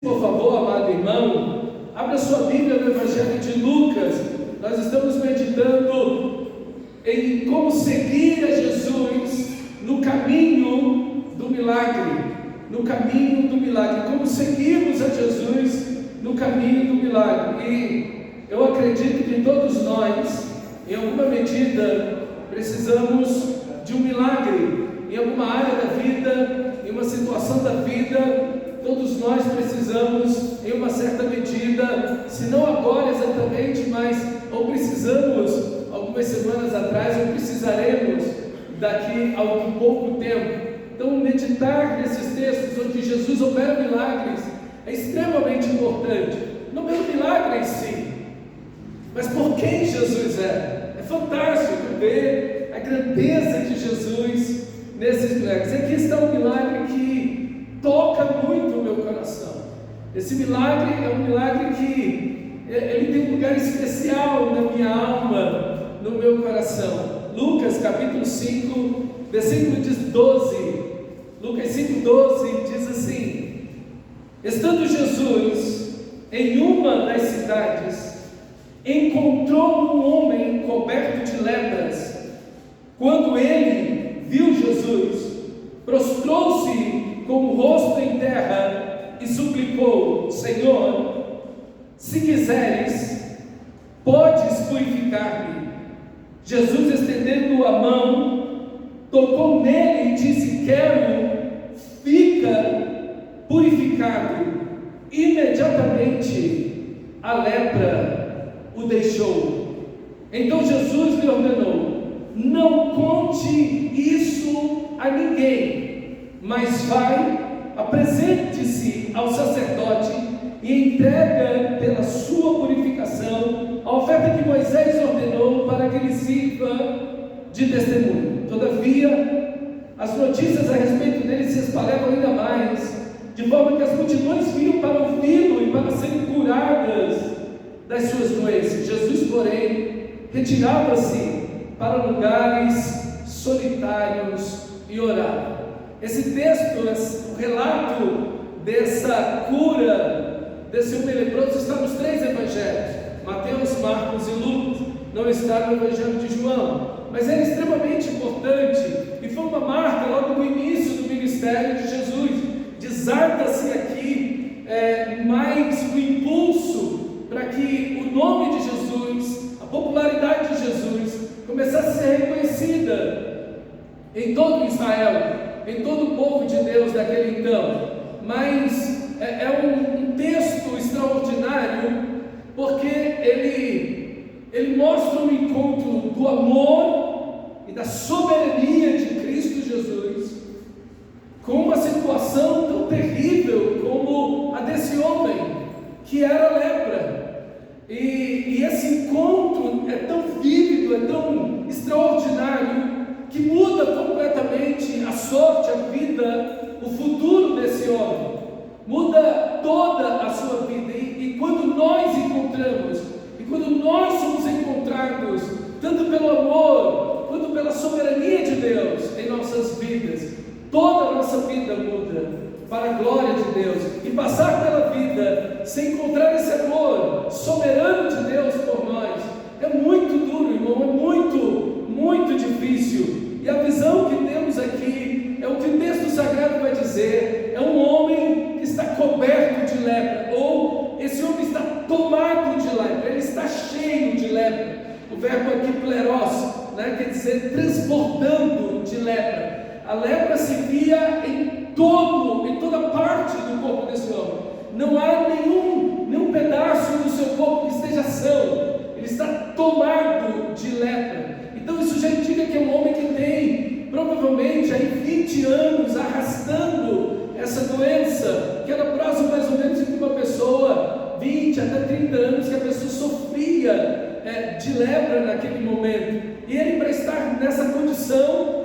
Por favor, amado irmão, abra sua Bíblia no Evangelho de Lucas. Nós estamos meditando em como seguir a Jesus no caminho do milagre. No caminho do milagre. Como seguirmos a Jesus no caminho do milagre. E eu acredito que todos nós, em alguma medida, precisamos de um milagre. Em alguma área da vida, em uma situação da vida, todos nós precisamos, em uma certa medida, se não agora exatamente, mas ou precisamos, algumas semanas atrás, ou precisaremos daqui a um pouco tempo. Então, meditar nesses textos onde Jesus opera milagres é extremamente importante, não pelo milagre em si, mas por quem Jesus é. É fantástico ver a grandeza de Jesus nesses milagres. Aqui está um milagre que toca muito o meu coração. Esse milagre é um milagre que ele tem um lugar especial na minha alma, no meu coração. Lucas capítulo 5, versículo 12. Lucas 5,12 diz assim: estando Jesus em uma das cidades, encontrou um homem coberto de lepras. Quando ele viu Jesus, prostrou-se com o rosto em terra e suplicou: Senhor, se quiseres, podes purificar-me. Jesus, estendendo a mão, tocou nele e disse: quero, fica purificado. Imediatamente a lepra o deixou. Então Jesus lhe ordenou: não conte isso a ninguém, mas vai, apresente-se ao sacerdote e entrega pela sua purificação a oferta que Moisés ordenou para que lhe sirva de testemunho. Todavia, as notícias a respeito dele se espalhavam ainda mais, de forma que as multidões vinham para ouvi-lo e para serem curadas das suas doenças. Jesus, porém, retirava-se para lugares solitários e orava. Esse texto, o relato dessa cura desse homem leproso está nos 3 evangelhos: Mateus, Marcos e Lucas. Não está no Evangelho de João, mas é extremamente importante e foi uma marca logo no início do ministério de Jesus. Desata-se aqui mais o impulso para que o nome de Jesus, a popularidade de Jesus, começasse a ser reconhecida em todo Israel, em todo o povo de Deus daquele então. Mas é um texto extraordinário, porque ele mostra um encontro do amor e da soberania de Cristo Jesus com uma situação tão terrível como a desse homem que era lepra. E esse encontro é tão vívido, é tão extraordinário, que muda completamente a sorte, a vida, o futuro desse homem, muda toda a sua vida. E quando nós encontramos, e quando nós somos encontrados, tanto pelo amor, quanto pela soberania de Deus em nossas vidas, toda a nossa vida muda para a glória de Deus. E passar pela vida sem encontrar esse amor soberano de Deus por nós é muito duro, irmão, é muito, muito difícil. E a visão que temos aqui é o que o texto sagrado vai dizer: é um homem que está coberto de lepra, ou esse homem está tomado de lepra, ele está cheio de lepra. O verbo aqui pleros, quer dizer transbordando de lepra. A lepra se via em toda parte do corpo desse homem. Não há nenhum pedaço do seu corpo que esteja são. Ele está tomado de lepra. Então isso já indica que é um homem que tem provavelmente aí 20 anos arrastando essa doença, que era próximo mais ou menos de uma pessoa, 20 até 30 anos, que a pessoa sofria de lepra naquele momento. E ele, para estar nessa condição,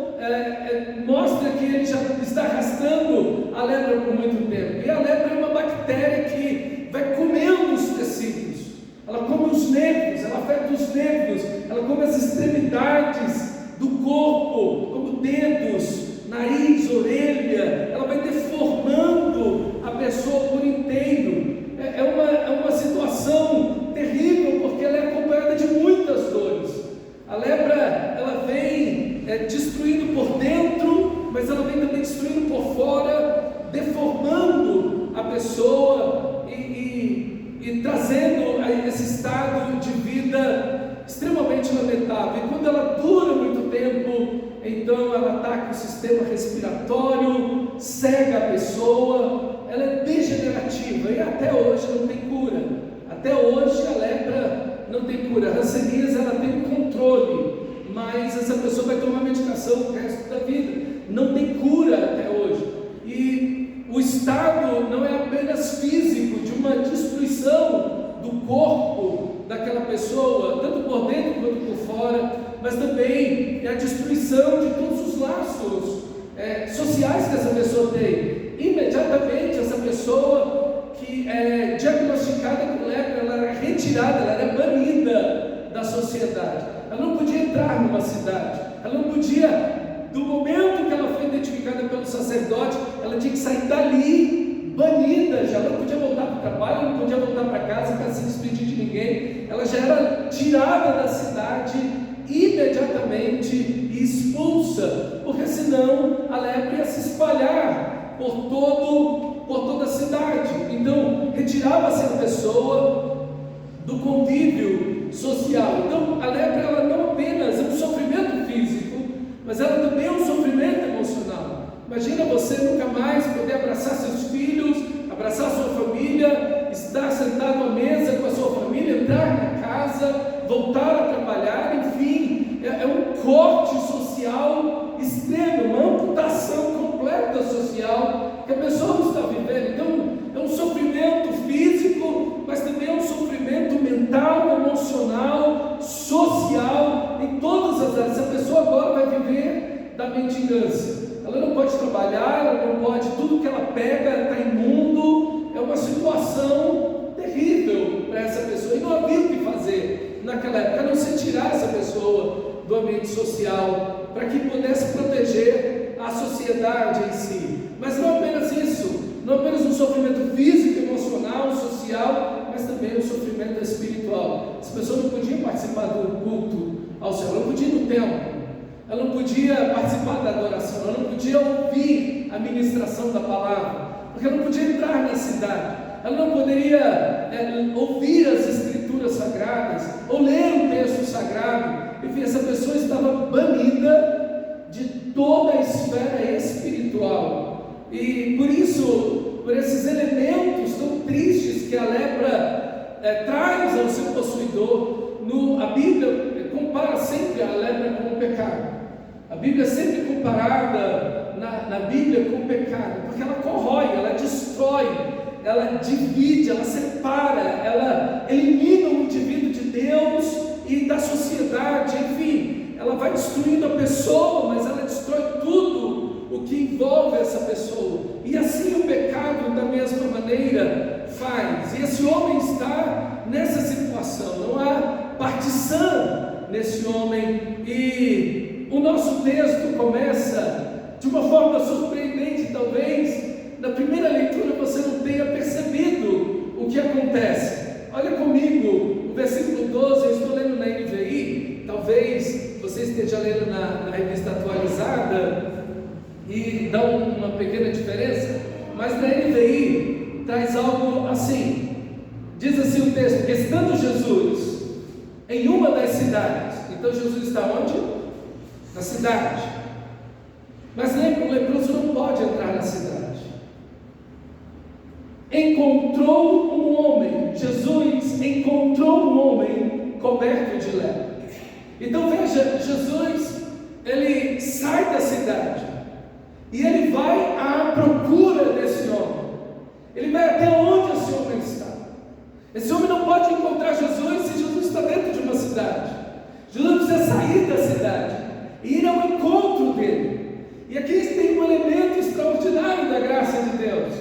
mostra que ele já está arrastando a lepra por muito tempo. E a lepra é uma bactéria que vai comendo os tecidos, ela come os nervos, ela afeta os nervos, ela come as extremidades do corpo, como dedos, nariz, orelha. Ela vai deformando a pessoa por inteiro. quando ela dura muito tempo, então ela ataca o sistema respiratório, cega a pessoa, ela é degenerativa e até hoje não tem cura. Até hoje a lepra não tem cura. A hanseníase, ela tem um controle, mas essa pessoa vai tomar medicação o resto da vida. Não tem cura até hoje. E o estado não é apenas físico, de uma destruição do corpo daquela pessoa, tanto por dentro quanto por fora, mas também é a destruição de todos os laços sociais que essa pessoa tem. Imediatamente essa pessoa que é diagnosticada com lepra, ela era retirada, ela era banida da sociedade. Ela não podia entrar numa cidade, ela não podia, do momento que ela foi identificada pelo sacerdote, ela tinha que sair dali, banida já, ela não podia voltar para o trabalho, ela não podia voltar para casa para se despedir de ninguém, ela já era tirada da cidade imediatamente e expulsa, porque senão a lepra ia se espalhar por toda a cidade. Então retirava-se a pessoa do convívio social. Então a lepra, ela não apenas é um sofrimento físico, mas ela também é um sofrimento emocional. Imagina você nunca mais poder abraçar seus filhos, abraçar sua família, estar sentado à mesa com a sua família, entrar na casa, voltar a trabalhar, enfim, é um corte social extremo, uma amputação completa social que a pessoa não está vivendo. Então é um sofrimento físico, mas também é um sofrimento mental, emocional, social, em todas as áreas. Essa pessoa agora vai viver da mendigância. Ela não pode trabalhar, ela não pode, tudo que ela pega está imundo. É uma situação terrível para essa pessoa, e não havia o que fazer naquela época, a não ser tirar essa pessoa do ambiente social, para que pudesse proteger a sociedade em si. Mas não apenas isso, não apenas um sofrimento físico, emocional, social, mas também um sofrimento espiritual. Essa pessoa não podia participar do culto ao Senhor, ela não podia ir no templo, ela não podia participar da adoração, ela não podia ouvir a ministração da palavra, porque ela não podia entrar na cidade, ela não poderia ouvir as escrituras sagradas, ou ler um texto sagrado. Enfim, essa pessoa estava banida de toda a esfera espiritual. E por isso, por esses elementos tão tristes que a lepra traz ao seu possuidor, a Bíblia compara sempre a lepra com o pecado. A Bíblia é sempre comparada na Bíblia com o pecado, porque ela corrói, ela destrói, ela divide, ela separa, ela elimina o indivíduo de Deus e da sociedade. Enfim, ela vai destruindo a pessoa, mas ela destrói tudo o que envolve essa pessoa. E assim o pecado, da mesma maneira, faz. E esse homem está nessa situação, não há partição nesse homem. E o nosso texto começa de uma forma surpreendente. Talvez na primeira leitura você não tenha percebido o que acontece. Olha comigo o versículo 12, eu estou lendo na NVI, talvez você esteja lendo na revista atualizada e dá uma pequena diferença, mas na NVI traz algo assim. Diz assim o texto: estando Jesus em uma das cidades. Então Jesus está onde? Na cidade. Mas lembra, o leproso não pode entrar na cidade. Encontrou um homem, Jesus encontrou um homem coberto de lepra. Então veja, Jesus, ele sai da cidade e ele vai à procura desse homem. Ele vai até onde esse homem está. Esse homem não pode encontrar Jesus se Jesus está dentro de uma cidade. Jesus precisa sair da cidade e ir ao encontro dele. E aqui tem um elemento extraordinário da graça de Deus,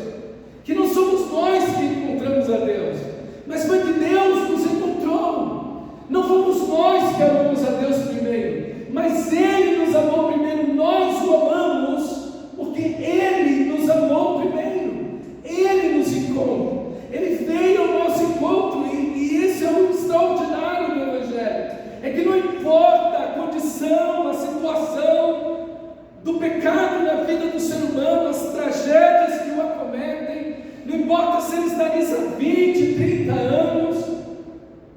que não somos nós que encontramos a Deus, mas foi que Deus nos encontrou. Não fomos nós que amamos a Deus primeiro, mas Ele nos amou primeiro. Nós o amamos porque Ele nos amou primeiro. Ele nos encontra, Ele veio ao nosso encontro. E esse é o extraordinário do Evangelho, é que não importa a condição, a situação do pecado na vida do ser humano, as tragédias que o acometem, não importa se ele está nisso há 20, 30 anos,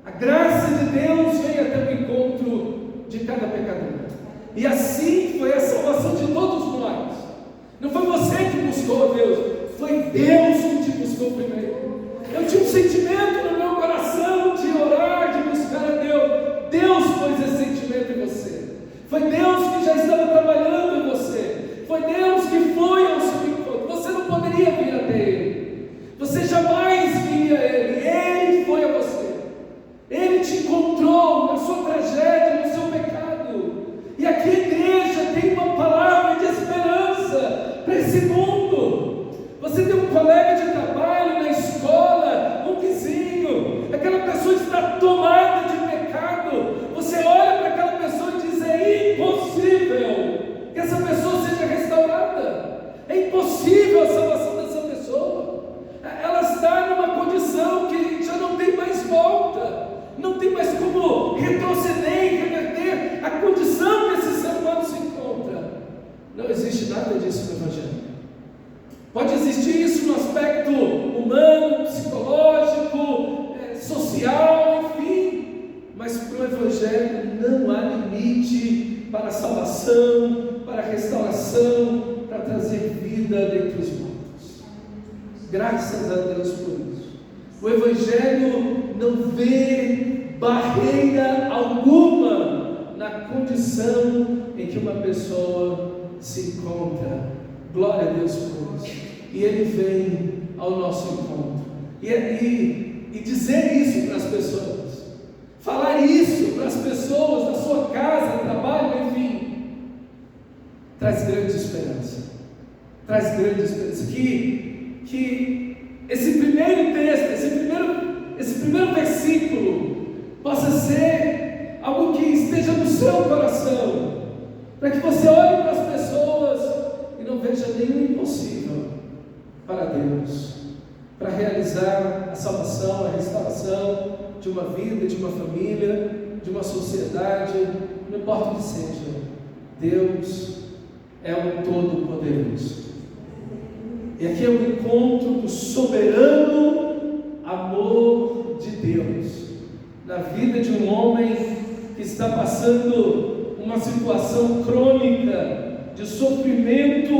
a graça de Deus vem até o encontro de cada pecador. E assim foi a salvação de todos nós. Não foi você que buscou a Deus, foi Deus que te buscou primeiro. Eu tinha um sentimento no meu coração de orar, de buscar a Deus. Deus pôs esse sentimento em você. Foi Deus que já estava trabalhando em você. Foi Deus que foi ao seu encontro. Você não poderia vir até Ele. Você jamais viria a Ele. Ele foi a você. Ele te encontrou na sua tragédia, no seu pecado. E aqui a igreja tem uma palavra de esperança para esse mundo. Você tem um colega de trabalho, na escola, um vizinho, aquela pessoa está tomada de pecado. Você olha para aquela pessoa e diz: é impossível que essa pessoa seja restaurada. É impossível a salvação dessa pessoa. Ela está numa condição que já não tem mais volta. Não tem mais como retroceder e reverter a condição que esse ser humano se encontra. Não existe nada disso no Evangelho. Pode existir isso no aspecto humano, psicológico, social, enfim. Mas para o Evangelho não há limite para a salvação, para a restauração, para trazer vida dentre os mortos. Graças a Deus por isso. O Evangelho não vê barreira alguma na condição em que uma pessoa se encontra. Glória a Deus por isso. E Ele vem ao nosso encontro. E dizer isso para as pessoas, falar isso para as pessoas da sua casa, trabalho, enfim, traz grande esperança. Traz grande esperança. Que esse primeiro texto, esse primeiro versículo possa ser algo que esteja no seu coração, para que você olhe para as pessoas e não veja nenhum impossível para Deus, para realizar a salvação, a restauração de uma vida, de uma família, de uma sociedade, não importa o que seja. Deus é o Todo-Poderoso. E aqui é o encontro do soberano amor de Deus na vida de um homem que está passando uma situação crônica de sofrimento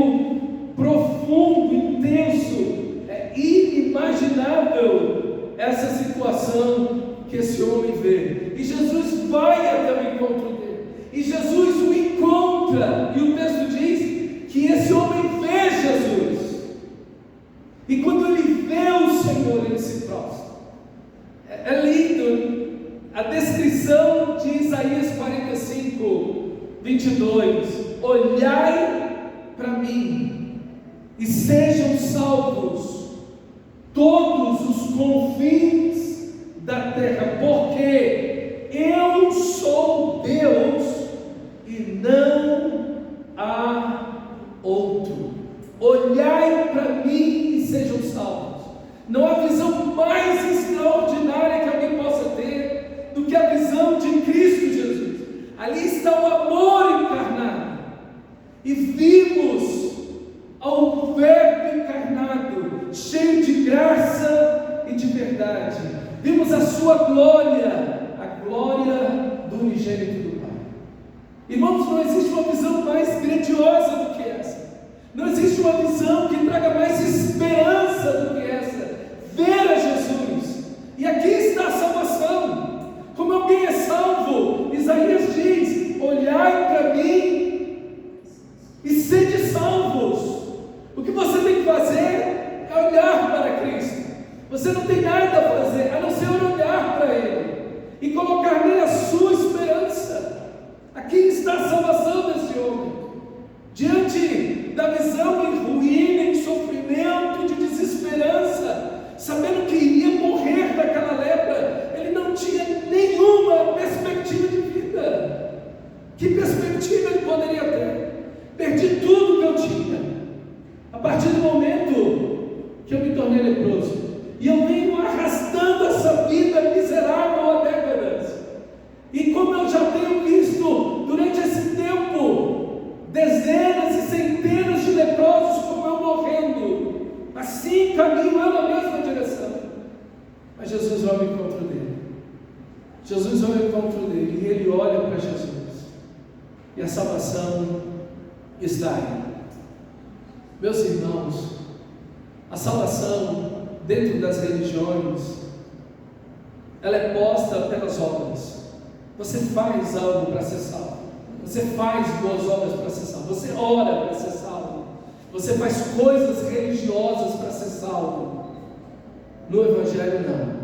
profundo, intenso. É inimaginável essa situação que esse homem vê. E Jesus vai até o encontro dele. E Jesus o encontra. E o texto diz que esse homem vê Jesus. E quando ele vê o Senhor, ele se prostra. É lindo a descrição de Isaías 45, 22. Olhai para mim e sejam salvos todos os confins da terra, porque eu sou Deus e não há outro. Olhai para mim e sejam salvos. Não há visão mais extraordinária que alguém possa ter do que a visão de Cristo Jesus. Ali está o amor encarnado. E vimos ao Verbo encarnado, cheio de graça e de verdade. Vimos a sua glória, a glória do unigênito do Pai. Irmãos, não existe uma visão mais grandiosa do que essa. Não existe uma visão que traga mais esperança do que essa. Ver a Jesus. E aqui está a salvação. Como alguém é salvo? Isaías diz: olhai para mim e sede salvos. O que você tem que fazer é olhar para Cristo. Você não tem nada a fazer a não ser olhar para Ele e colocar nele a sua esperança. Aqui está a salvação desse homem. Diante da visão em ruína, em sofrimento, de desesperança, sabendo que iria morrer daquela lepra, ele não tinha nenhuma perspectiva de vida. Que perspectiva ele poderia ter? Perdi tudo que eu tinha. A partir do momento que eu me tornei leproso, e eu venho arrastando essa vida miserável há décadas. E como eu já tenho visto durante esse tempo dezenas e centenas de leprosos como eu morrendo, assim caminho eu na mesma direção. Mas Jesus vai ao encontro dele. Jesus vai ao encontro dele e ele olha para Jesus. E a salvação está aí. Meus irmãos, a salvação dentro das religiões, ela é posta pelas obras. Você faz algo para ser salvo. Você faz boas obras para ser salvo. Você ora para ser salvo. Você faz coisas religiosas para ser salvo. No Evangelho não.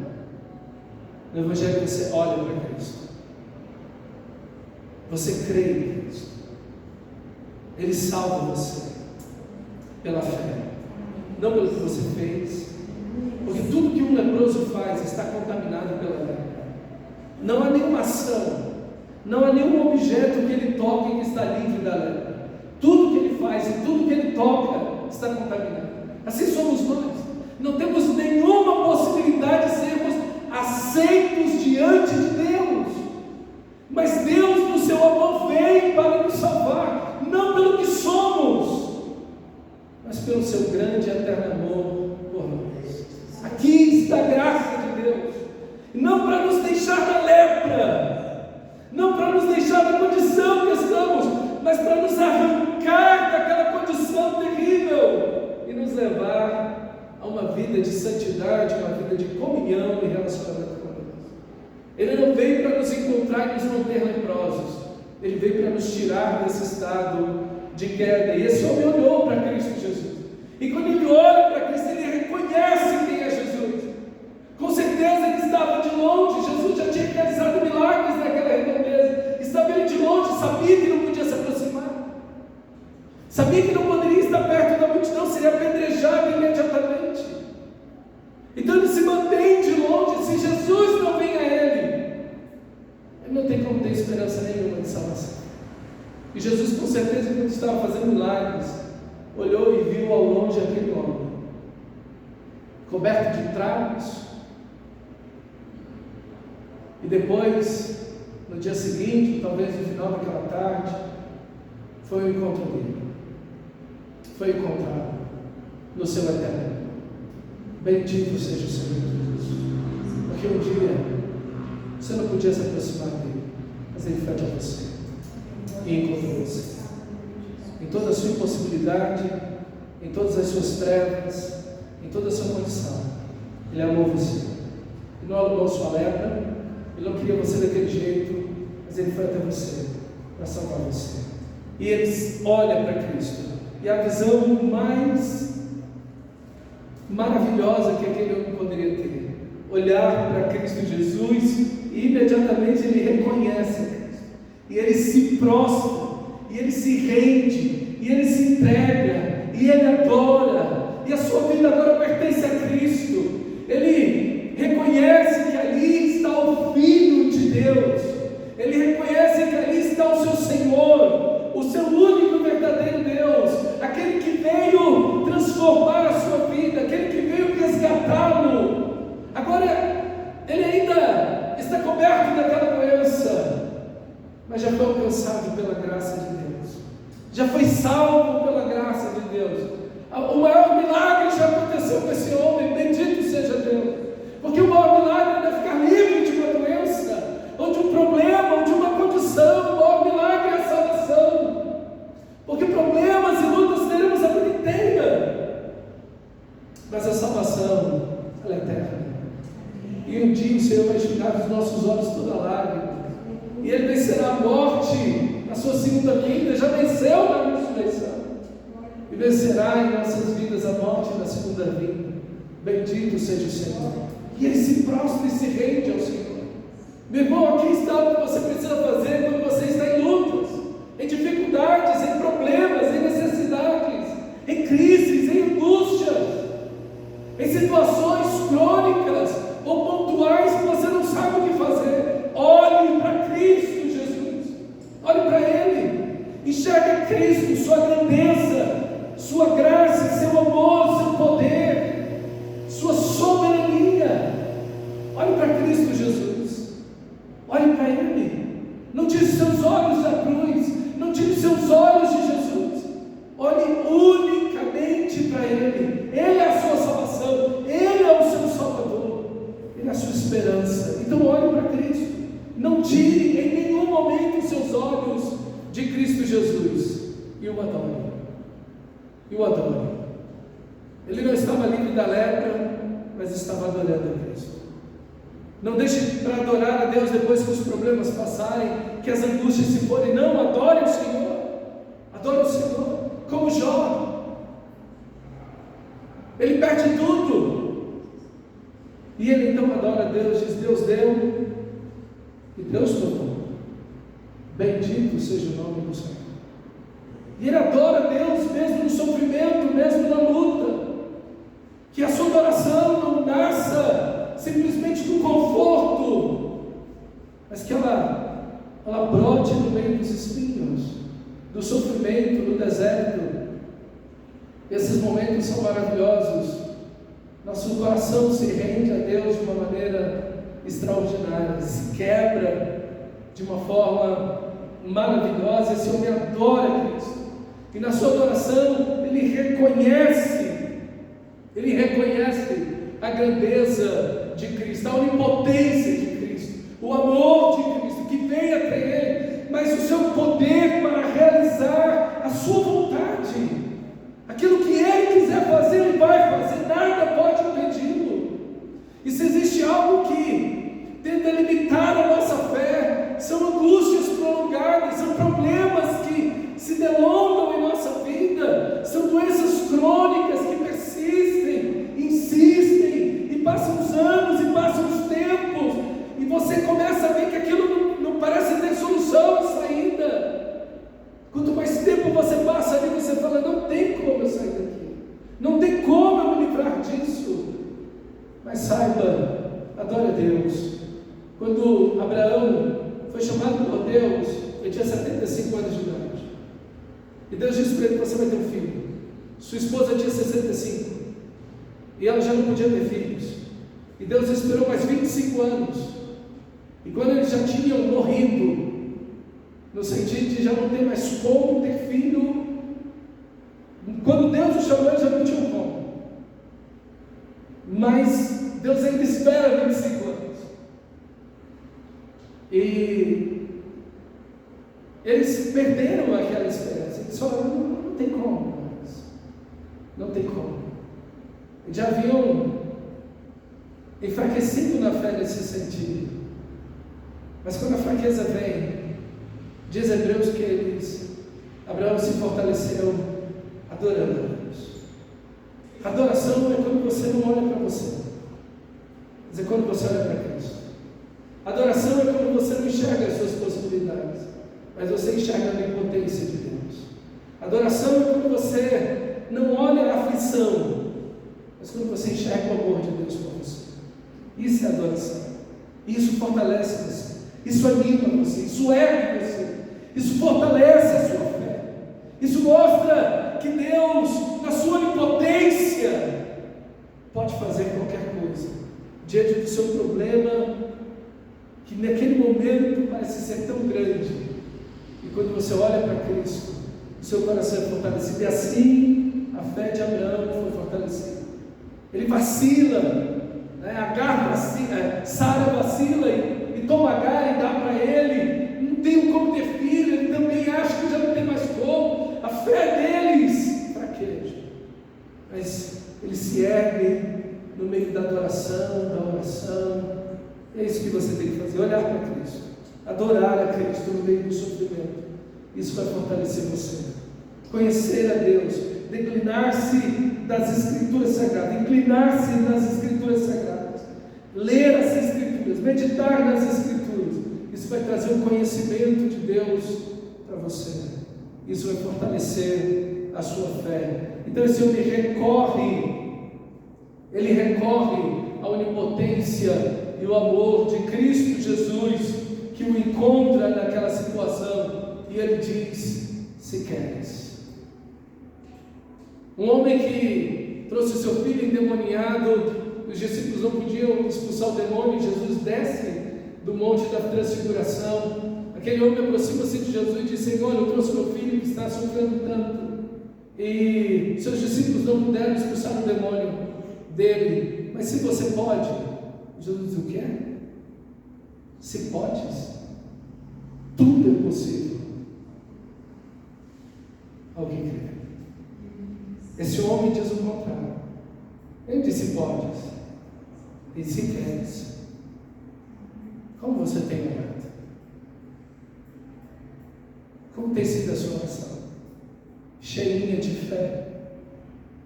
No Evangelho você olha para Cristo. Você crê em Cristo. Ele salva você pela fé, não pelo que você fez, porque tudo que um leproso faz está contaminado pela lepra. Não há nenhuma ação, não há nenhum objeto que ele toque que está livre da lepra. Tudo que ele faz e tudo que ele toca está contaminado. Assim somos nós. Não temos nenhuma possibilidade de sermos aceitos diante de Deus. Mas Deus, no seu amor, veio para nos salvar, não pelo que somos, mas pelo seu grande e eterno amor por nós. Aqui está a graça de Deus, não para nos deixar na lepra, não para nos deixar na condição que estamos, mas para nos arrancar daquela condição terrível e nos levar a uma vida de santidade, uma vida de comunhão e relacionamento com Deus. Ele não veio para nos encontrar e nos manter leprosos, ele veio para nos tirar desse estado de queda. E esse homem olhou para Cristo Jesus, e quando ele olha para Cristo, ele reconhece quem é Jesus. Com certeza ele estava de longe, Jesus já tinha realizado milagres naquela redondeza, estava ele de longe, sabia que não podia se aproximar, sabia que não poderia estar perto da multidão, seria apedrejado imediatamente. Então ele se mantém de longe. Se Jesus não vem a ele não tem como ter esperança nenhuma de salvação. E Jesus, com certeza, quando estava fazendo milagres, olhou e viu ao longe aquele homem coberto de trapos. E depois, no dia seguinte, talvez no final daquela tarde, foi o encontro dele. Foi encontrado no seu eterno. Bendito seja o Senhor Jesus. Porque um dia você não podia se aproximar dele, mas ele foi até você e encontrou você. Em toda a sua impossibilidade, em todas as suas trevas, em toda a sua condição, ele amou você. Ele não alugou sua lepra, ele não queria você daquele jeito, mas ele foi até você para salvar você. E ele olha para Cristo, e a visão mais maravilhosa que aquele homem poderia ter, olhar para Cristo Jesus, e imediatamente ele reconhece Cristo, e ele se prostra, e ele se rende, e ele se entrega, e ele adora, e a sua vida agora pertence a Cristo. Ele reconhece que ali está o Filho de Deus, ele reconhece que ali está o seu Senhor, o seu único verdadeiro Deus, aquele que veio transformar a sua vida, aquele que veio resgatá-lo. Agora ele ainda está coberto daquela doença, mas já foi alcançado pela graça de Deus, já foi salvo pela graça de Deus. O maior milagre já aconteceu com esse homem, bendito seja Deus, porque o maior milagre é ficar livre de uma doença, ou de um problema, ou de uma condição. O maior milagre é a salvação, porque problemas e lutas teremos a vida inteira, mas a salvação, ela é eterna. E um dia o Senhor vai enxugar dos nossos olhos toda lágrima, e Ele vencerá a morte na sua segunda vinda, já venceu na ressurreição, e vencerá em nossas vidas a morte na segunda vinda. Bendito seja o Senhor. E ele se prostra e se rende ao Senhor. Meu irmão, aqui está o que você precisa fazer quando você está em lutas, em dificuldades, em problemas, em necessidades, em crises, em angústias, em situações crônicas ou pontuais que você não sabe o que fazer. Olhe para Cristo Jesus, olhe para Ele, enxergue Cristo, sua grandeza, sua graça, seu amor, seu poder, sua soberania. Olhe para Cristo Jesus, olhe para Ele. Não tire seus olhos da cruz, não tire seus olhos de Jesus, olhe unicamente para Ele. Ele é a sua salvação, Ele é o seu Salvador, Ele é a sua esperança. Então olhe para Cristo, não tire em nenhum momento os seus olhos de Cristo Jesus e o adore. E o adore. Ele não estava livre da lepra, mas estava adorando a Cristo. Não deixe para adorar a Deus depois que os problemas passarem, que as angústias se forem. Não, adore o Senhor. Adore o Senhor. Como Jó. Ele perde tudo. E ele então adora a Deus, diz: Deus deu e Deus tomou. Bendito seja o nome do Senhor. E ele adora a Deus mesmo no sofrimento, mesmo na luta. Que a sua adoração não nasça simplesmente do conforto, mas que ela brote no meio dos espinhos, do sofrimento, do deserto. Esses momentos são maravilhosos. Nosso coração se rende a Deus de uma maneira extraordinária, se quebra de uma forma maravilhosa. Esse homem adora Cristo, e na sua adoração ele reconhece a grandeza de Cristo, a onipotência de Cristo, o amor de Cristo que vem até ele, mas o seu poder para realizar a sua vontade. Aquilo que ele quiser fazer, ele vai fazer, nada pode impedi-lo. E se existe algo que tenta limitar a nossa fé, são angústias prolongadas, são problemas que se delongam em nossa vida, são doenças crônicas que persistem, insistem, e passam os anos e passam os tempos, e você começa a ver que aquilo não parece ter solução e saída. Quanto mais tempo você passa ali, você fala: não tem como eu sair daqui, não tem como eu me livrar disso. Mas saiba, adore a Deus. Quando Abraão foi chamado por Deus, ele tinha 75 anos de idade, e Deus disse para ele: você vai ter um filho. Sua esposa tinha 65, e ela já não podia ter filhos, e Deus esperou mais 25 anos, e quando eles já tinham morrido, no sentido de já não ter mais como ter filho, quando Deus o chamou, eles já não tinham como, mas Deus ainda espera 25 anos, e eles perderam aquela esperança. Eles falaram: não tem como mais, não tem como. Eles já haviam enfraquecido na fé nesse sentido, mas quando a fraqueza vem, diz Hebreus que Abraão se fortaleceu adorando a Deus. Adoração é quando você não olha para você, mas é quando você olha para Cristo. Adoração é quando você não enxerga as suas possibilidades, mas você enxerga a onipotência de Deus. Adoração é quando você não olha a aflição, mas quando você enxerga o amor de Deus por você. Isso é adoração. Isso fortalece você, isso anima você, isso ergue você, isso fortalece a sua fé, isso mostra que Deus, na sua onipotência, pode fazer qualquer coisa diante do seu problema, que naquele momento parece ser tão grande, e quando você olha para Cristo, o seu coração é fortalecido. E assim a fé de Abraão foi fortalecida. Ele vacila, Agar vacila, Sara vacila e toma Agar e dá para ele. Não tem como ter filho, ele também acha que já não tem mais como. A fé deles fraqueja, mas eles se erguem no meio da adoração, da oração. É isso que você tem que fazer: olhar para Cristo, adorar a Cristo no meio do sofrimento. Isso vai fortalecer você. Conhecer a Deus, declinar-se das Escrituras Sagradas, inclinar-se nas Escrituras Sagradas, ler as Escrituras, meditar nas Escrituras. Isso vai trazer um conhecimento de Deus para você. Isso vai fortalecer a sua fé. Então esse homem recorre à onipotência e o amor de Cristo Jesus, que o encontra naquela situação, e ele diz: se queres. Um homem que trouxe seu filho endemoniado, os discípulos não podiam expulsar o demônio, Jesus desce do monte da transfiguração. Aquele homem aproxima-se de Jesus e diz: Senhor, eu trouxe meu filho que está sofrendo tanto, e seus discípulos não puderam expulsar o demônio dele, mas se você pode. Jesus diz: o que é? Se podes, tudo é possível ao que crê. Esse homem diz o contrário. Ele disse: podes. Ele disse: queres. Como você tem orado? Como tem sido a sua oração? Cheinha de fé.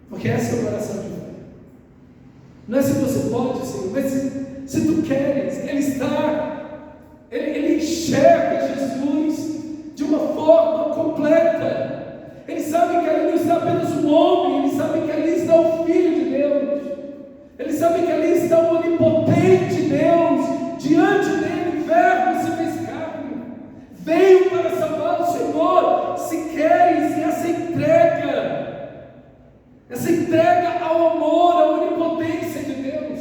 Porque essa é a oração de fé. Não é se você pode, Senhor, mas se tu queres. Ele enxerga Jesus de uma forma completa. Ele sabe que ali não está apenas um homem, ele sabe que ali está o Filho de Deus. Ele sabe que ali está o onipotente Deus. Diante dele, Verbo se fez carne. Veio para salvar o Senhor. Se queres, e essa entrega ao amor, à onipotência de Deus.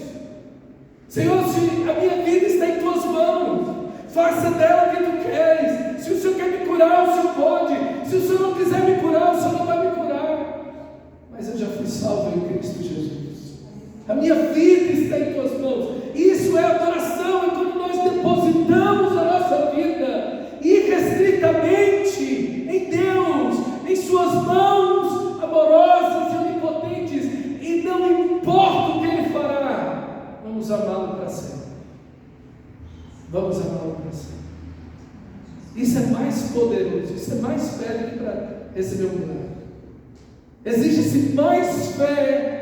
Senhor, se a minha vida está em tuas mãos, faça dela o que tu queres. Se o Senhor quer me curar, o Senhor pode. Se o Senhor não quiser me curar, o Senhor não vai me curar. Mas eu já fui salvo em Cristo Jesus. A minha vida está em tuas mãos. Isso é adoração, é quando nós depositamos a nossa vida irrestritamente em Deus, em suas mãos amorosas e onipotentes, e não importa o que Ele fará, vamos amá-lo para sempre. Vamos amá-lo para sempre. Isso é mais poderoso, isso é mais fé do que para receber um milagre. Exige-se mais fé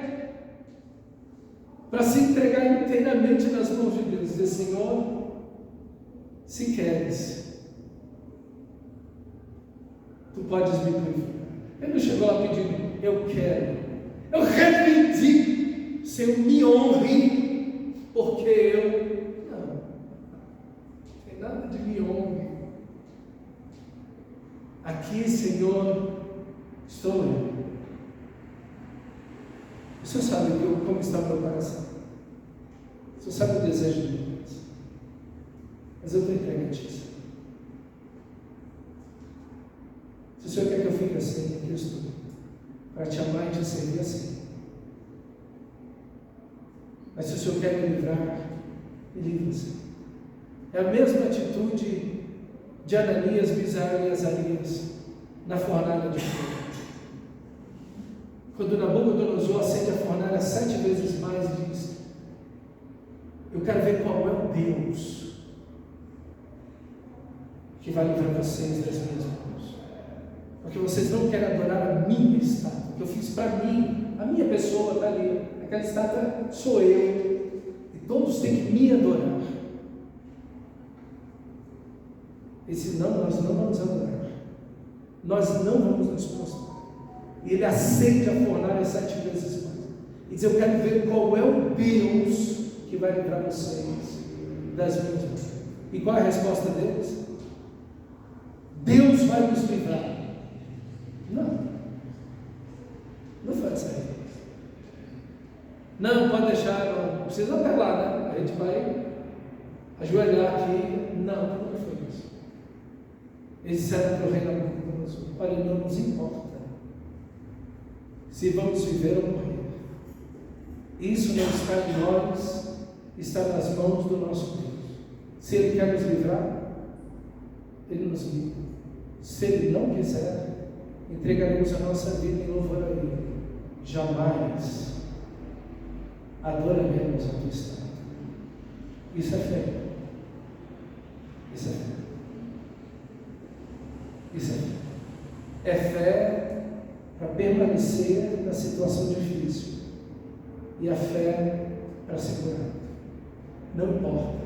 para se entregar inteiramente nas mãos de Deus. Dizer: Senhor, se queres, tu podes me purificar. Ele não chegou lá pedindo: eu quero, eu reivindico, Senhor, me honre, porque eu. Não tem nada de me honre. Aqui, Senhor, estou eu. O Senhor sabe como está o meu coração. O Senhor sabe o desejo de Deus. Mas eu estou entregue a Ti, Senhor. Se o Senhor quer que eu fique assim, aqui eu estou. Para Te amar e Te servir assim. Mas se o Senhor quer me livrar, me livre, Senhor. É a mesma atitude de Ananias, Misael e Azarias na fornalha de fogo. Quando Nabucodonosor acende a fornalha 7 vezes mais, diz: eu quero ver qual é o Deus que vai livrar vocês das minhas mãos. Porque vocês não querem adorar a minha estátua, que eu fiz para mim. A minha pessoa está ali. Aquela estátua sou eu. E todos têm que me adorar. Ele disse: não, nós não vamos adorar. Nós não vamos nos prostrar. E ele acende a fornalha 7 vezes mais. E diz: eu quero ver qual é o Deus que vai livrar vocês das minhas mãos. E qual é a resposta deles? Deus vai nos livrar. Não foi essa aí. Não, pode deixar, não precisa apelar, né? A gente vai ajoelhar aqui. Não foi isso. Eles disseram para o rei Nabucodonosor: olha, não nos importa se vamos viver ou morrer. Isso não está em nós, está nas mãos do nosso Deus. Se Ele quer nos livrar, Ele nos livra. Se Ele não quiser, entregaremos a nossa vida em louvor a Ele. Jamais adoraremos a tua estátua. Isso é fé. Isso é fé. Isso é fé. É fé para permanecer na situação difícil, e a fé para se curar. Não importa.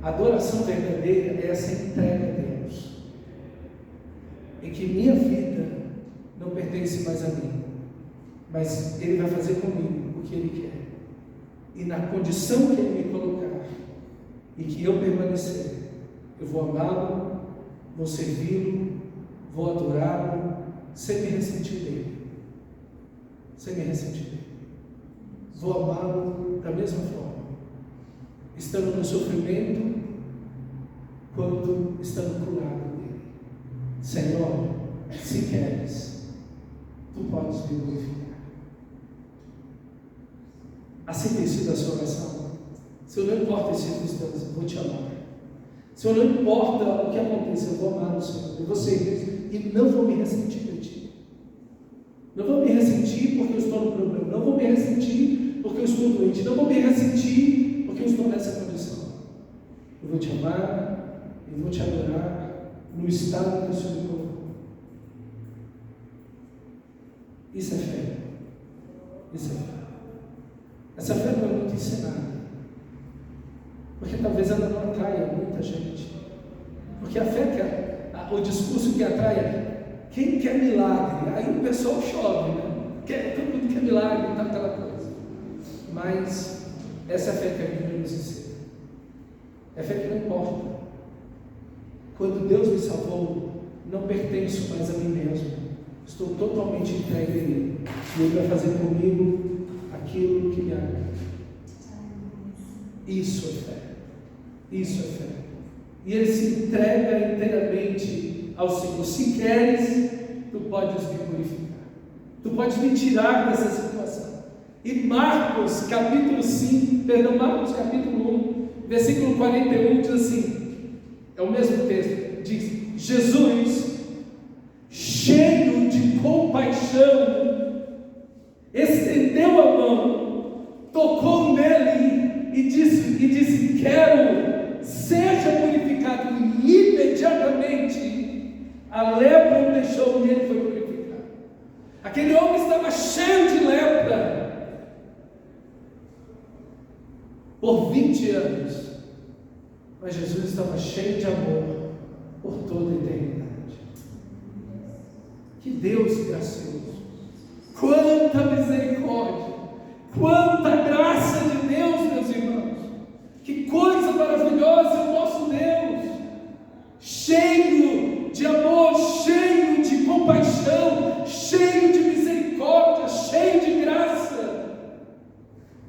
A adoração verdadeira é essa entrega a Deus, em que minha vida não pertence mais a mim, mas Ele vai fazer comigo o que Ele quer, e na condição que Ele me colocar, e que eu permanecer, eu vou amá-lo, vou servi-lo, vou adorá-lo, sem me ressentir dele. Sem me ressentir dele. Vou amá-lo da mesma forma, estando no sofrimento, quanto estando curado dele. Senhor, se queres, tu podes me glorificar. Assim tem sido a sua oração. Senhor, não importa as circunstâncias, eu vou te amar. Senhor, não importa o que aconteça, eu vou amar o Senhor. Eu vou servir e não vou me ressentir de ti. Não vou me ressentir porque eu estou no problema. Não vou me ressentir porque eu estou doente. Não vou me ressentir porque eu estou nessa condição. Eu vou te amar e vou te adorar no estado que o Senhor me colocou. Isso é fé. Isso é fé. Essa fé não é muito ensinada. Porque talvez ela não atraia muita gente. Porque a fé, o discurso que atrai é: quem quer milagre? Aí o pessoal chove, né? Todo mundo quer milagre e tal, aquela coisa. Mas essa é a fé que a Bíblia nos ensina. É a fé que não importa. Quando Deus me salvou, não pertenço mais a mim mesmo. Estou totalmente entregue a Ele. E Ele vai fazer comigo aquilo que me agrada. Isso é fé. Isso é fé. E Ele se entrega inteiramente ao Senhor. Se queres, tu podes me purificar. Tu podes me tirar dessa situação. E Marcos capítulo 1, versículo 41 diz assim, é o mesmo texto, diz: Jesus, cheio de compaixão, estendeu a mão, tocou nele e disse: quero, seja purificado. E imediatamente a lepra o deixou e ele foi purificado. Aquele homem estava cheio de lepra por 20 anos, mas Jesus estava cheio de amor por toda a eternidade. Que Deus gracioso! Quanta misericórdia! Quanta graça de Deus, meus irmãos! Que coisa maravilhosa é o nosso Deus! Cheio de amor, cheio de compaixão, cheio de misericórdia, cheio de graça.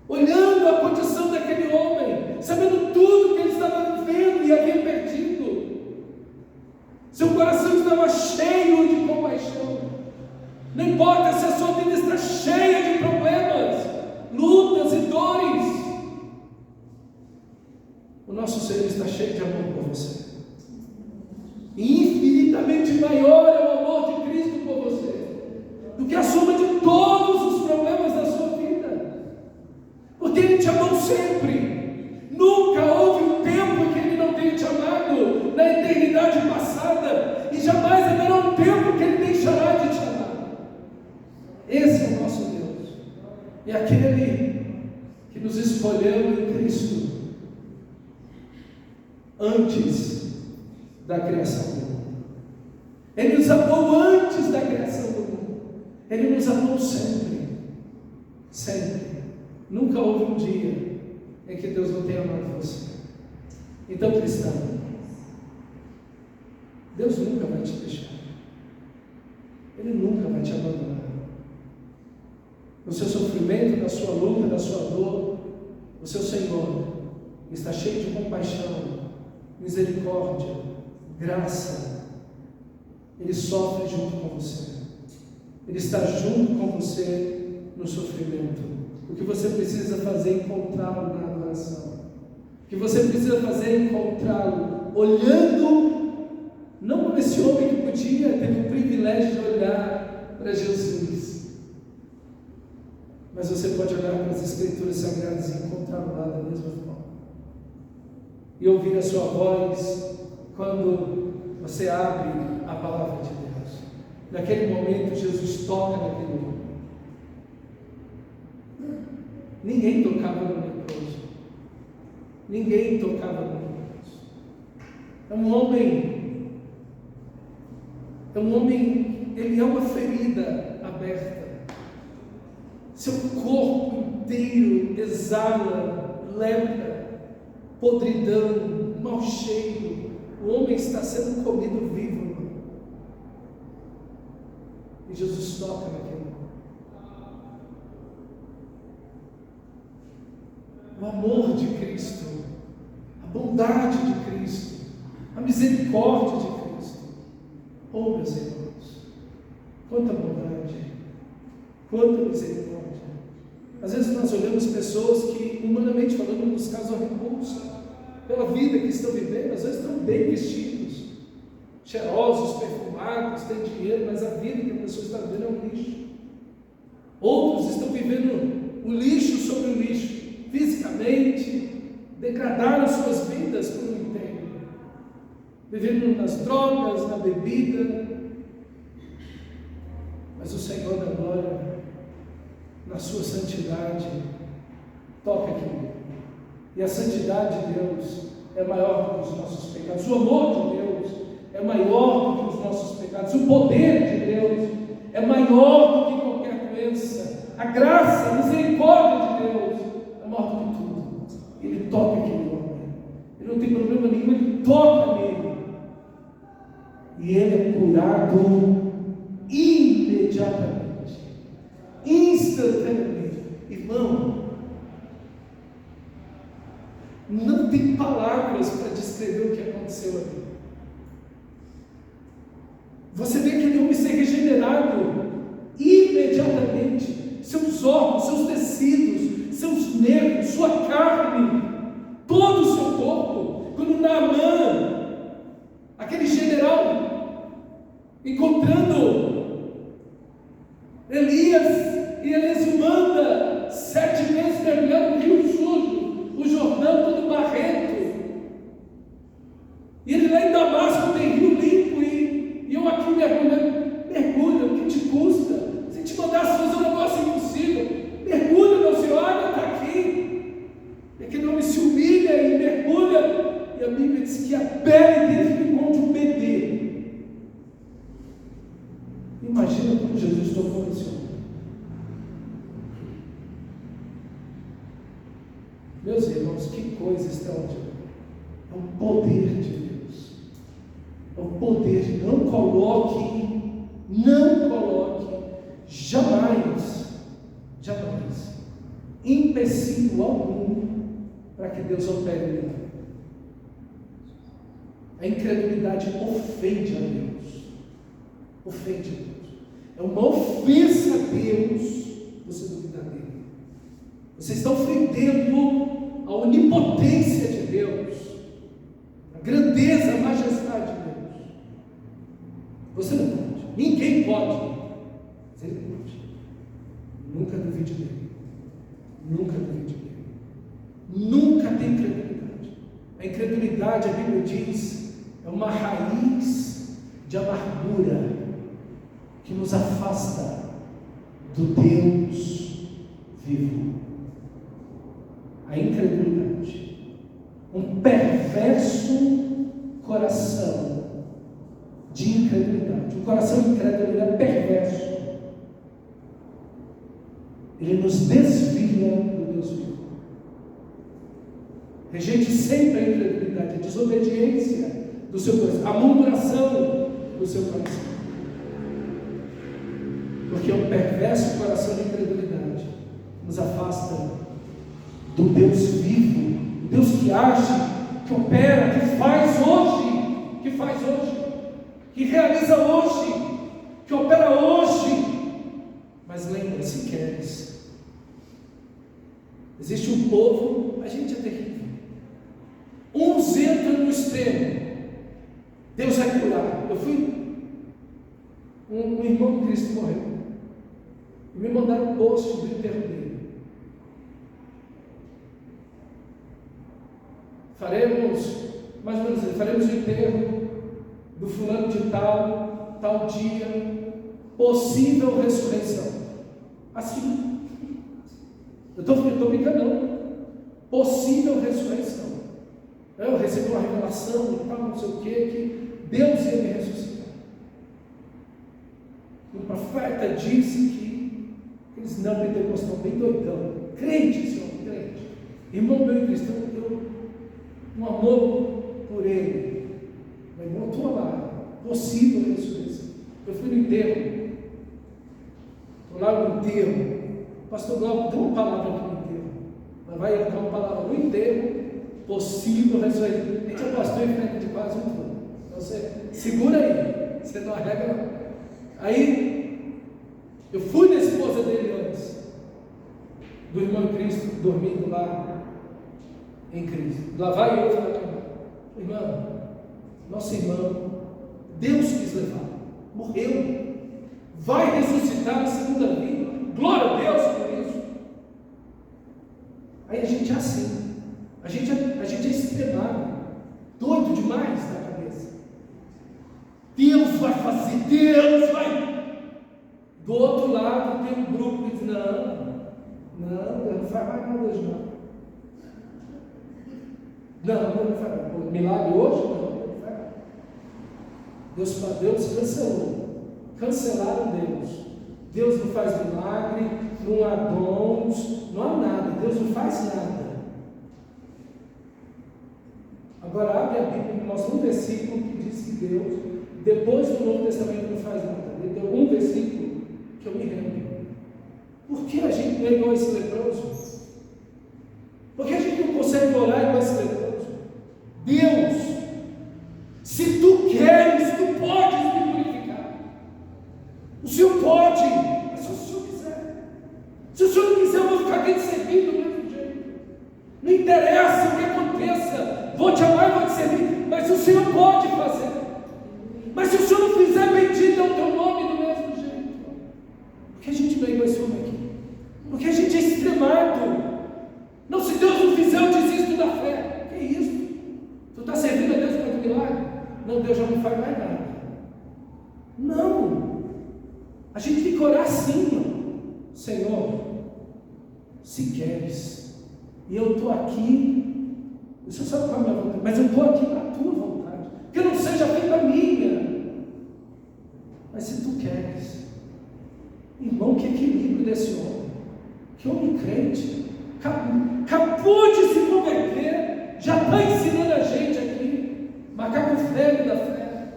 Olhando a condição daquele homem, sabendo tudo que ele estava vivendo e havia perdido, seu coração estava cheio de compaixão. Não importa se a sua vida está cheia de problemas, lutas e dores, o nosso Senhor está cheio de amor por você. E infinitamente maior é o amor de Cristo por você do que a soma de todos os problemas da sua vida. Porque Ele te amou sempre. Nunca houve um tempo em que Ele não tenha te amado na eternidade passada, e jamais haverá um tempo que Ele deixará de te amar. Esse é o nosso Deus. E aquele que nos escolheu em Cristo antes da criação do mundo. Ele nos amou antes da criação do mundo. Ele nos amou sempre. Sempre. Nunca houve um dia em que Deus não tenha amado você. Então, cristão, Deus nunca vai te deixar. Ele nunca vai te abandonar. No seu sofrimento, na sua luta, na sua dor, o seu Senhor está cheio de compaixão, misericórdia, graça. Ele sofre junto com você. Ele está junto com você no sofrimento. O que você precisa fazer é encontrá-lo na adoração. O que você precisa fazer é encontrá-lo olhando, não como esse homem que podia ter o privilégio de olhar para Jesus, mas você pode olhar para as Escrituras Sagradas e encontrá-lo lá da mesma forma. E ouvir a sua voz quando você abre a palavra de Deus. Naquele momento, Jesus toca naquele homem. Ninguém tocava no leproso. Ninguém tocava no leproso. É um homem, ele é uma ferida aberta. Seu corpo inteiro exala lepra, podridão, mau cheiro. O homem está sendo comido vivo. E Jesus toca naquele homem. O amor de Cristo, a bondade de Cristo, a misericórdia de Cristo. Oh, meus irmãos, quanta bondade, quanta misericórdia. Às vezes nós olhamos pessoas que, humanamente falando, nos causam repulsa pela vida que estão vivendo. Às vezes estão bem vestidos, cheirosos, perfumados, têm dinheiro, mas a vida que a pessoa está vivendo é um lixo. vivendo o lixo sobre o lixo, fisicamente, degradaram suas vidas por um inteiro, vivendo nas drogas, na bebida. Mas o Senhor da glória, na sua santidade, toca aqui. E a santidade de Deus é maior do que os nossos pecados. O amor de Deus é maior do que os nossos pecados. O poder de Deus é maior do que qualquer doença. A graça, a misericórdia de Deus é maior do que tudo. Ele toca aquele homem. Ele não tem problema nenhum, ele toca nele. E ele é curado imediatamente, instantaneamente. Irmão, não tem palavras para descrever o que aconteceu ali. Você vê aquele homem ser regenerado imediatamente. Seus órgãos, seus tecidos, seus nervos, sua carne, todo o seu corpo. Quando Naamã, aquele general, encontrando Elias, e Elias o manda 7 vezes mergulhar no rio sujo, o Jordão todo barrento, e ele lá em Damasco tem rio limpo, e eu aqui mergulha, o que te custa? Se te mandasse fazer um negócio impossível, mergulha, meu Senhor, olha, está aqui. E aquele homem se humilha e mergulha, e a Bíblia diz que a pele dele ficou igual de um bebê. Imagina como Jesus tocou nesse homem. Meus irmãos, que coisa extraordinária. É o poder de Deus. É o poder. Não coloque, jamais empecilho algum para que Deus opere em nós. A incredulidade ofende a Deus. Ofende a Deus. É uma ofensa a Deus você duvidar dele. Vocês estão ofendendo a onipotência de Deus, a grandeza, a majestade de Deus. Você não pode, ninguém pode, mas ele pode. Nunca duvide dele. Nunca duvide dele. Nunca tem incredulidade. A incredulidade, a Bíblia diz, é uma raiz de amargura que nos afasta do Deus vivo. A incredulidade, um perverso coração de incredulidade. O coração incrédulo, ele é perverso. Ele nos desvia do Deus vivo. Rejeite sempre a incredulidade, a desobediência do seu coração, a murmuração do seu coração. Porque é um perverso coração de incredulidade nos afasta do Deus vivo, o Deus que age, que opera, que faz hoje, que realiza hoje, que opera hoje. Mas lembra-se, queres, existe um povo, a gente é terrível. Uns entram no extremo, Deus vai curar. Eu fui, um irmão de Cristo morreu, e me mandaram um post do enterro dele. Faremos o enterro do fulano de tal dia, possível ressurreição. Assim, eu estou brincando não, possível ressurreição. Eu recebi uma revelação e tal, não sei o que Deus ia me ressuscitar. O profeta disse que eles não pentecostais, bem doidão, crente, senhor, crente, irmão meu em Cristo, um amor por ele, mas não estou lá, possível ressurreição. Eu fui no enterro, estou lá no enterro, pastor Glauco deu uma palavra aqui no enterro, mas vai dar uma palavra no enterro, possível ressurreição. A gente é pastor em frente de quase um ano, então você segura aí, você não arrega não. Aí, eu fui na esposa dele antes, do irmão em Cristo, dormindo lá em Cristo. Lá vai eu falar, irmão, nosso irmão, Deus quis levar, morreu, vai ressuscitar na segunda vinda, glória a Deus por isso. extremado, doido demais da cabeça. Deus vai fazer, Deus vai. Do outro lado tem um grupo que diz: não, Deus não faz mais nada hoje não. Não, Deus não faz mais. Milagre hoje? Não, Deus não faz mais. Deus cancelou. Cancelaram Deus. Deus não faz milagre, não há dons, não há nada. Deus não faz nada. Agora abre a Bíblia e mostra um versículo que diz que Deus, depois do Novo Testamento, não faz nada. Ele deu um versículo que eu me lembro. Por que a gente não é igual esse leproso? Por que a gente não consegue orar igual esse leproso? Deus, se tu queres, tu podes me purificar. O Senhor pode, mas se o Senhor quiser. Se o Senhor não quiser, eu vou ficar aqui te servindo do mesmo jeito. Não interessa o que aconteça, vou te amar e vou te servir, mas o Senhor pode fazer. Mas se o Senhor não fizer, bendito é o teu nome do mesmo jeito. Por que a gente não é igual esse homem aqui? Porque a gente é extremado. Não, se Deus não fizer, eu desisto da fé. Que isso? Tu está servindo a Deus para o milagre? Não, Deus já não faz mais nada. Não. A gente tem que orar assim, ó. Senhor, se queres, e eu estou aqui, o Senhor sabe qual é a minha vontade, mas eu estou aqui para a tua vontade, que não seja feita a minha. Mas se tu queres, irmão, que equilíbrio desse homem, que homem crente, acabou de se converter, já está ensinando a gente aqui, macaco velho da fé,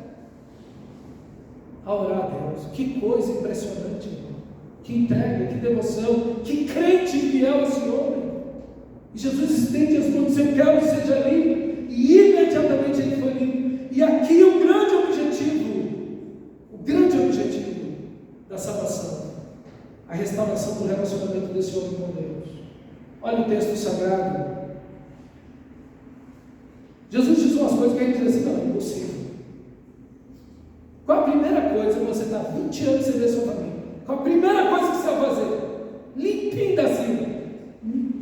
a orar a Deus. Que coisa impressionante, irmão. Que entrega, que devoção, que crente fiel esse homem. E Jesus estende as mãos e diz: eu quero que seja limpo, e imediatamente ele foi limpo. E aqui o grande objetivo da salvação, a restauração do relacionamento desse homem com Deus. Olha o texto sagrado. Jesus diz umas coisas que a gente diz assim: não, é impossível. Qual a primeira coisa que você está 20 anos sem ver sua família? Qual a primeira coisa que você vai fazer? Limpinho da cima.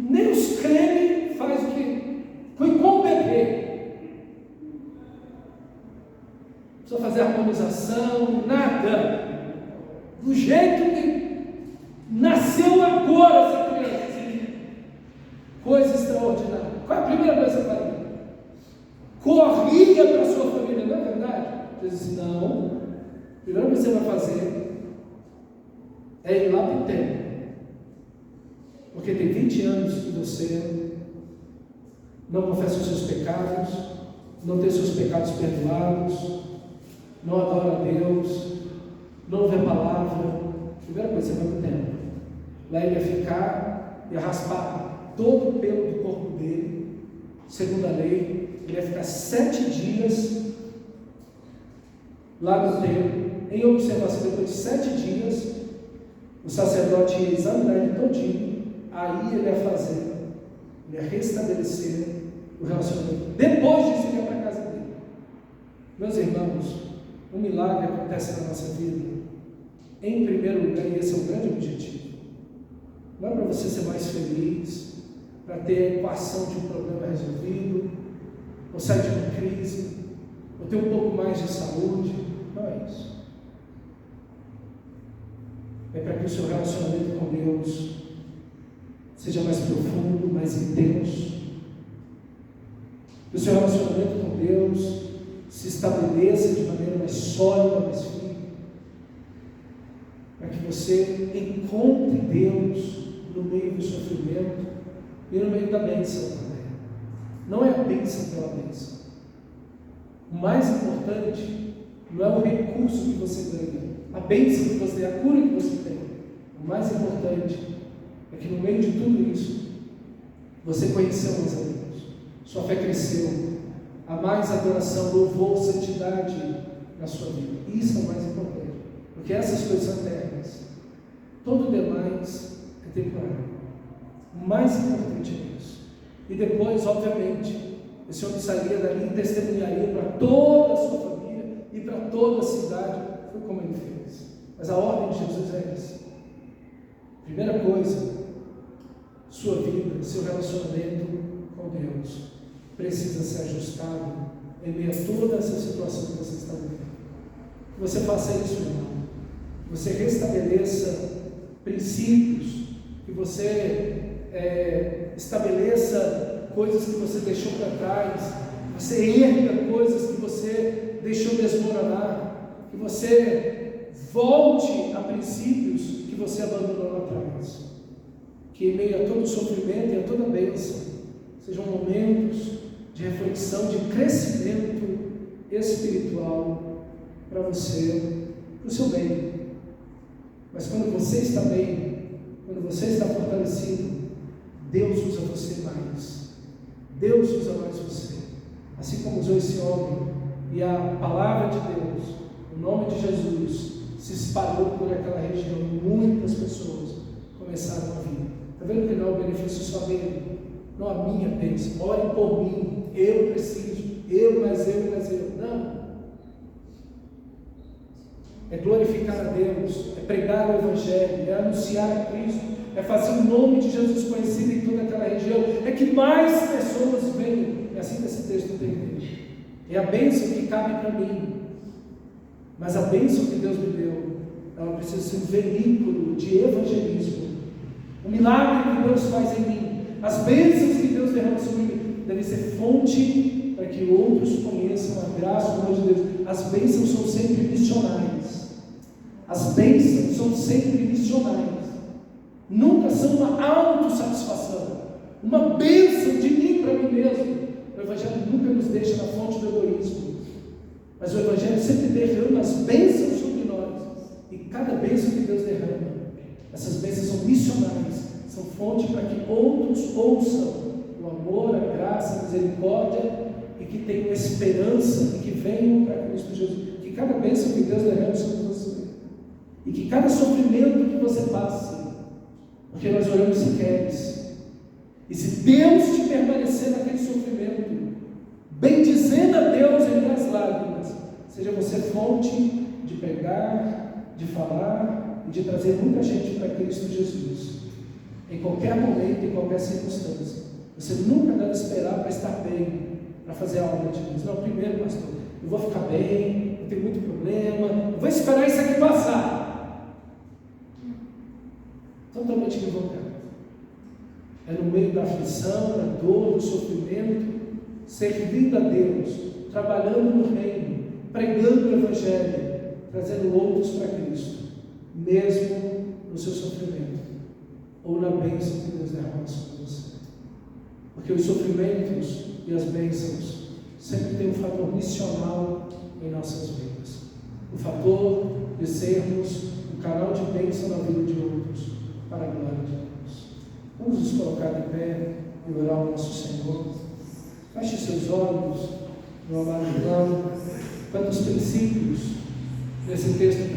Nem os creme faz o que? Foi com o bebê. Não precisa fazer harmonização, nada. Do jeito que nasceu agora essa criança. Coisa extraordinária. Qual é a primeira coisa que você faria? Corria para a sua família, não é verdade? Ele disse: não, a primeira coisa que você vai fazer é ir lá para o templo, porque tem 20 anos que você não confessa os seus pecados, não tem seus pecados perdoados, não adora a Deus, não ouve a palavra. A primeira coisa, você vai para o templo. Lá ele ia ficar e raspar todo o pelo do corpo dele, segundo a lei. Ele ia ficar 7 dias lá no templo, em observação. Depois de 7 dias, o sacerdote ia examinar ele todinho. Aí ele ia fazer, ele ia restabelecer o relacionamento. Depois disso, ele ia para a casa dele. Meus irmãos, um milagre acontece na nossa vida, em primeiro lugar, e esse é o grande objetivo. Não é para você ser mais feliz, para ter a equação de um problema resolvido, ou sair de uma crise, ou ter um pouco mais de saúde. Não é isso. É para que o seu relacionamento com Deus seja mais profundo, mais intenso, que o seu relacionamento com Deus se estabeleça de maneira mais sólida, mais firme, para que você encontre Deus no meio do sofrimento e no meio da bênção também. Não é a bênção pela bênção. O mais importante não é o recurso que você ganha, a bênção que você tem, a cura que você tem. O mais importante é que no meio de tudo isso, você conheceu mais a Deus, sua fé cresceu, há mais adoração, louvor, santidade na sua vida. Isso é o mais importante, porque essas coisas são eternas. Todo o demais é temporário. O mais importante é isso. E depois, obviamente, esse homem sairia dali e testemunharia para toda a sua família e para toda a cidade. Foi como ele fez. Mas a ordem de Jesus é essa. Primeira coisa, sua vida, seu relacionamento com Deus. precisa ser ajustado em meio a toda essa situação que você está vivendo. Que você faça isso, meu irmão. Que você restabeleça princípios, que você estabeleça coisas que você deixou para trás, que você erga coisas que você deixou desmoronar, que você volte a princípios que você abandonou lá atrás. Que em meio a todo sofrimento e a toda bênção, sejam momentos de reflexão, de crescimento espiritual para você, para o seu bem. Mas quando você está bem, quando você está fortalecido, Deus usa você mais. Deus usa mais você. Assim como usou esse homem, e a palavra de Deus, o nome de Jesus, se espalhou por aquela região. Muitas pessoas começaram a vir. Está vendo que não é o benefício só dele? Não a minha bênção. Orem por mim. Eu preciso. Mas eu. Não. É glorificar a Deus. É pregar o Evangelho. É anunciar a Cristo. É fazer o nome de Jesus conhecido em toda aquela região. É que mais pessoas venham. É assim que esse texto tem igreja. É a bênção que cabe para mim. Mas a bênção que Deus me deu, ela precisa ser um veículo de evangelismo. O milagre que Deus faz em mim, as bênçãos que Deus derrama sobre mim, devem ser fonte para que outros conheçam a graça do amor de Deus. As bênçãos são sempre missionais. As bênçãos são sempre missionais. Nunca são uma autossatisfação, uma bênção de mim para mim mesmo. O Evangelho nunca nos deixa na fonte do egoísmo. Mas o Evangelho sempre derrama as bênçãos sobre nós. E cada bênção que Deus derrama, essas bênçãos são missionais, são fonte para que outros ouçam o amor, a graça, a misericórdia, e que tenham esperança e que venham para Cristo Jesus. Que cada bênção que Deus derrama sobre você, e que cada sofrimento que você passe, porque nós oramos se queres. E se Deus te permanecer naquele sofrimento, bendizendo a Deus entre as lágrimas, seja você fonte de pregar, de falar e de trazer muita gente para Cristo Jesus. Em qualquer momento, em qualquer circunstância. Você nunca deve esperar para estar bem, para fazer a obra de Deus. Não, primeiro, pastor, eu vou ficar bem, eu tenho muito problema, eu vou esperar isso aqui passar. Totalmente equivocado. É no meio da aflição, da dor, do sofrimento, servindo a Deus, trabalhando no reino, pregando o Evangelho, trazendo outros para Cristo, mesmo no seu sofrimento, ou na bênção que Deus derrama sobre você. Porque os sofrimentos e as bênçãos sempre têm um fator missional em nossas vidas. O fator de sermos um canal de bênção na vida de outros, para a glória de Deus. Vamos nos colocar de pé e orar ao nosso Senhor. Feche seus olhos, meu amado irmão. Quantos princípios nesse texto